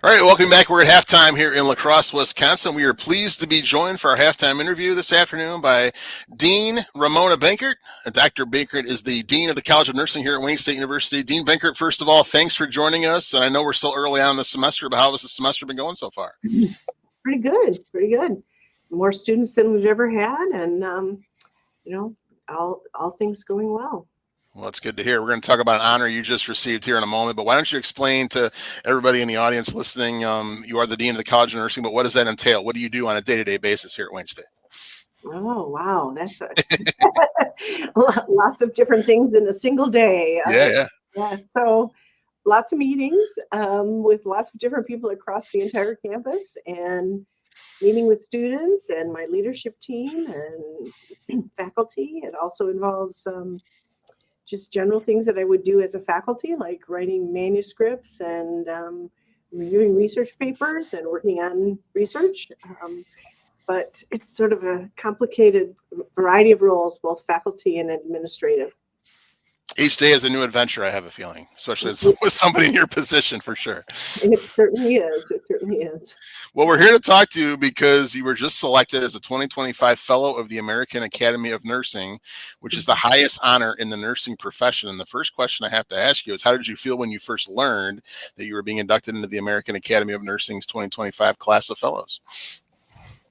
All right, welcome back. We're at halftime here in La Crosse, Wisconsin. We are pleased to be joined for our halftime interview this afternoon by Dean Ramona Benkert. Dr. Benkert is the Dean of the College of Nursing here at Wayne State University. Dean Benkert, first of all, thanks for joining us. And I know we're still early on in the semester, but how has the semester been going so far? Pretty good, pretty good. More students than we've ever had, and all things going well. Well, that's good to hear. We're going to talk about an honor you just received here in a moment, but why don't you explain to everybody in the audience listening, you are the Dean of the College of Nursing, but what does that entail? What do you do on a day-to-day basis here at Wayne State? Oh, wow. That's lots of different things in a single day. Yeah. So lots of meetings with lots of different people across the entire campus, and meeting with students and my leadership team and faculty. It also involves just general things that I would do as a faculty, like writing manuscripts and reviewing research papers and working on research. But it's sort of a complicated variety of roles, both faculty and administrative. Each day is a new adventure, I have a feeling, especially with somebody in your position, for sure. It certainly is. It certainly is. Well, we're here to talk to you because you were just selected as a 2025 Fellow of the American Academy of Nursing, which is the highest honor in the nursing profession. And the first question I have to ask you is, how did you feel when you first learned that you were being inducted into the American Academy of Nursing's 2025 class of fellows?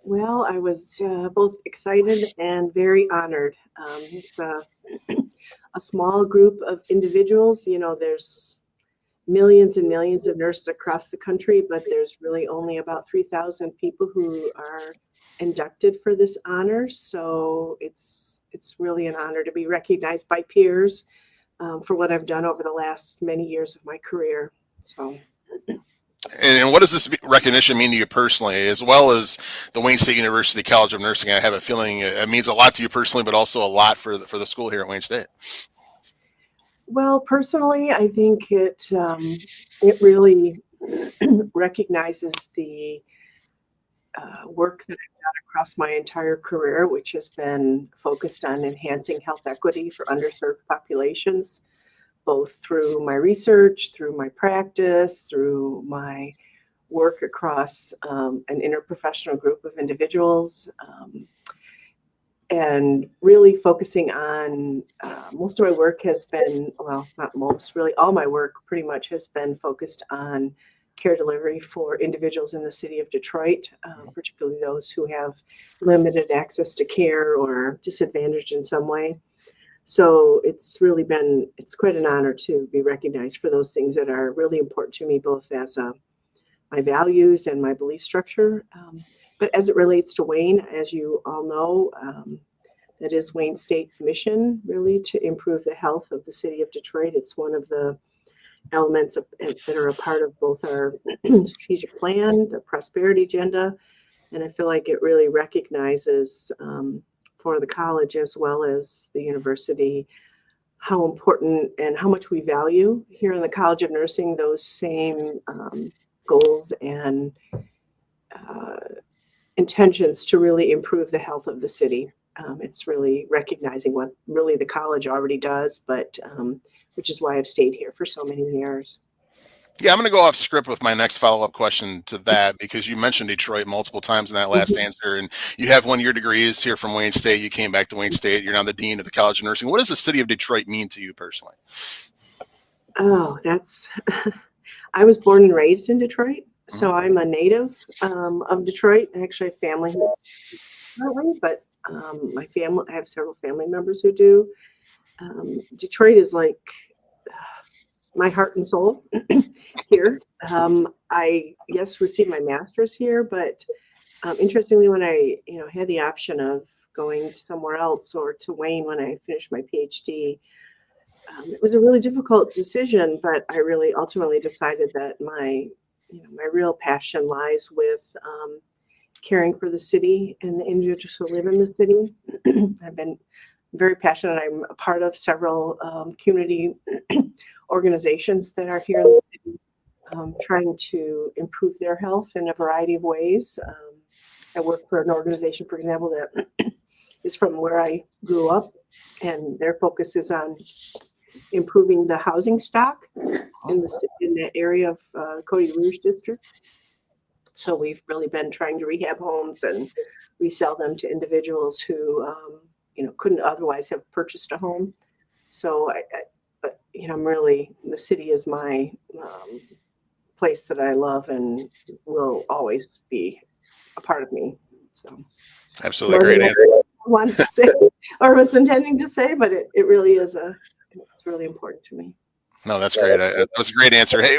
Well, I was both excited and very honored. It's a small group of individuals. You know, there's millions and millions of nurses across the country, but there's really only about 3,000 people who are inducted for this honor. So it's really an honor to be recognized by peers for what I've done over the last many years of my career. So. And what does this recognition mean to you personally, as well as the Wayne State University College of Nursing? I have a feeling it means a lot to you personally, but also a lot for the school here at Wayne State. Well, personally, I think it really recognizes the work that I've done across my entire career, which has been focused on enhancing health equity for underserved populations, both through my research, through my practice, through my work across an interprofessional group of individuals, and really focusing on most of my work has been, well, not most, really all my work pretty much has been focused on care delivery for individuals in the city of Detroit, particularly those who have limited access to care or disadvantaged in some way. So it's quite an honor to be recognized for those things that are really important to me, both as my values and my belief structure. But as it relates to Wayne, as you all know, that is Wayne State's mission, really, to improve the health of the city of Detroit. It's one of the elements that are a part of both our strategic plan, the prosperity agenda, and I feel like it really recognizes for the college as well as the university how important and how much we value here in the College of Nursing those same goals and intentions to really improve the health of the city. It's really recognizing what really the college already does, but which is why I've stayed here for so many years. Yeah, I'm going to go off script with my next follow-up question to that, because you mentioned Detroit multiple times in that last answer, and you have one-year degrees here from Wayne State. You came back to Wayne State. You're now the Dean of the College of Nursing. What does the city of Detroit mean to you personally? Oh, I was born and raised in Detroit, so I'm a native of Detroit. Actually, I have family currently, but I have several family members who do. Detroit is like my heart and soul here. I received my master's here, but interestingly, when I had the option of going somewhere else or to Wayne when I finished my PhD, it was a really difficult decision. But I really ultimately decided that my real passion lies with caring for the city and the individuals who live in the city. I've been very passionate. I'm a part of several community organizations that are here in the city, trying to improve their health in a variety of ways. I work for an organization, for example, that is from where I grew up, and their focus is on improving the housing stock in that area of Cody Rouge district. So we've really been trying to rehab homes and resell them to individuals who, couldn't otherwise have purchased a home. So but I'm really, the city is my place that I love and will always be a part of me. So absolutely great answer. I wanted to say or was intending to say, but it really is it's really important to me. No, that's great. That was a great answer. Hey,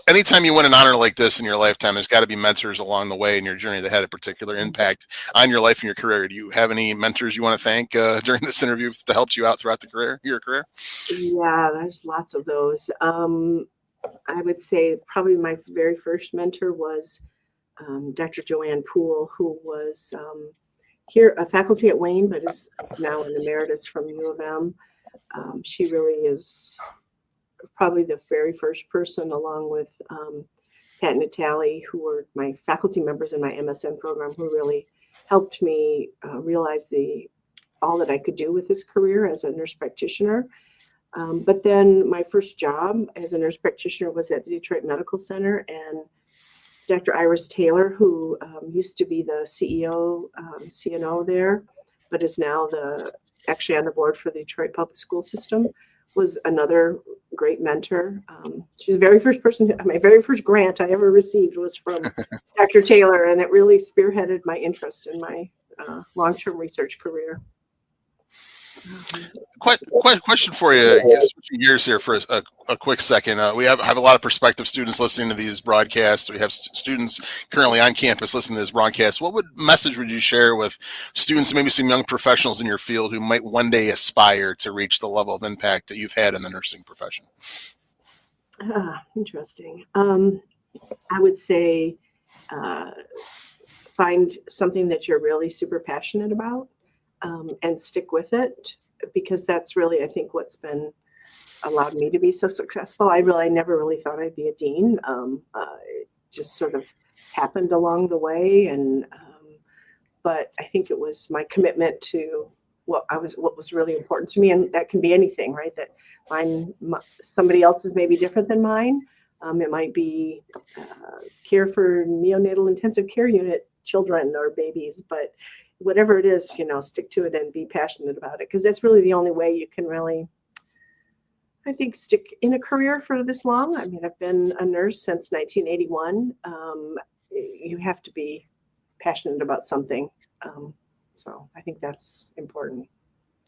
anytime you win an honor like this in your lifetime, there's got to be mentors along the way in your journey that had a particular impact on your life and your career. Do you have any mentors you want to thank during this interview that helped you out throughout your career? Yeah, there's lots of those. I would say probably my very first mentor was Dr. Joanne Poole, who was here a faculty at Wayne, but is now an emeritus from U of M. She really is probably the very first person, along with Pat and Natalie, who were my faculty members in my MSN program, who really helped me realize all that I could do with this career as a nurse practitioner. But then my first job as a nurse practitioner was at the Detroit Medical Center, and Dr. Iris Taylor, who used to be the CEO, CNO there, but is now actually on the board for the Detroit Public School System, was another great mentor. She's the very first person, my very first grant I ever received was from Dr. Taylor, and it really spearheaded my interest in my long-term research career. Question for you. Switching gears here for a quick second. We have a lot of prospective students listening to these broadcasts. We have students currently on campus listening to this broadcast. What message would you share with students, maybe some young professionals in your field who might one day aspire to reach the level of impact that you've had in the nursing profession? Interesting. I would say find something that you're really super passionate about. And stick with it, because that's really, I think, what's been allowed me to be so successful. I never really thought I'd be a dean. It just sort of happened along the way, and but I think it was my commitment to what was really important to me, and that can be anything, right? That somebody else's may be different than mine. It might be care for neonatal intensive care unit children or babies, but whatever it is, stick to it and be passionate about it, because that's really the only way you can really, I think, stick in a career for this long. I mean, I've been a nurse since 1981. You have to be passionate about something. So I think that's important.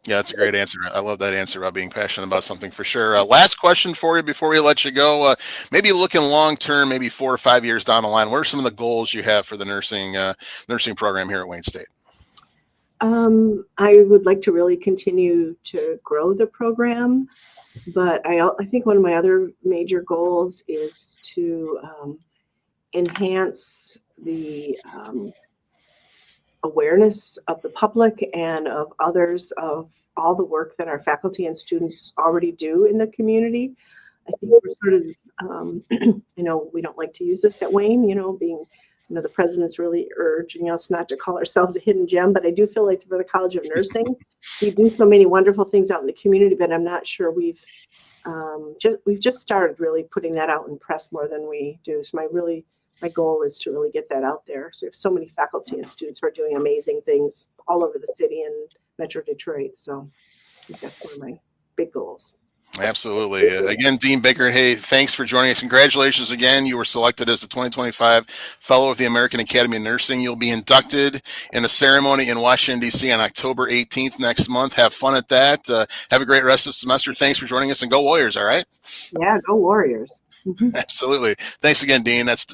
Yeah, that's a great answer. I love that answer about being passionate about something for sure. Last question for you before we let you go. Maybe looking long term, maybe 4 or 5 years down the line, what are some of the goals you have for the nursing program here at Wayne State? I would like to really continue to grow the program, but I think one of my other major goals is to enhance the awareness of the public and of others of all the work that our faculty and students already do in the community. I think we're sort of, we don't like to use this at Wayne, being the president's really urging us not to call ourselves a hidden gem, but I do feel like for the College of Nursing, we do so many wonderful things out in the community, but I'm not sure we've just started really putting that out in press more than we do. So my goal is to really get that out there. So we have so many faculty and students who are doing amazing things all over the city and Metro Detroit. So I think that's one of my big goals. Absolutely. Again, Dean Benkert, hey, thanks for joining us. Congratulations again. You were selected as the 2025 Fellow of the American Academy of Nursing. You'll be inducted in a ceremony in Washington, D.C. on October 18th next month. Have fun at that. Have a great rest of the semester. Thanks for joining us, and go Warriors, all right? Yeah, go Warriors. Absolutely. Thanks again, Dean. That's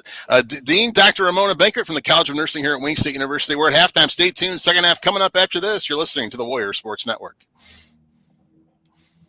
Dean Dr. Ramona Benkert from the College of Nursing here at Wayne State University. We're at halftime. Stay tuned. Second half coming up after this. You're listening to the Warrior Sports Network.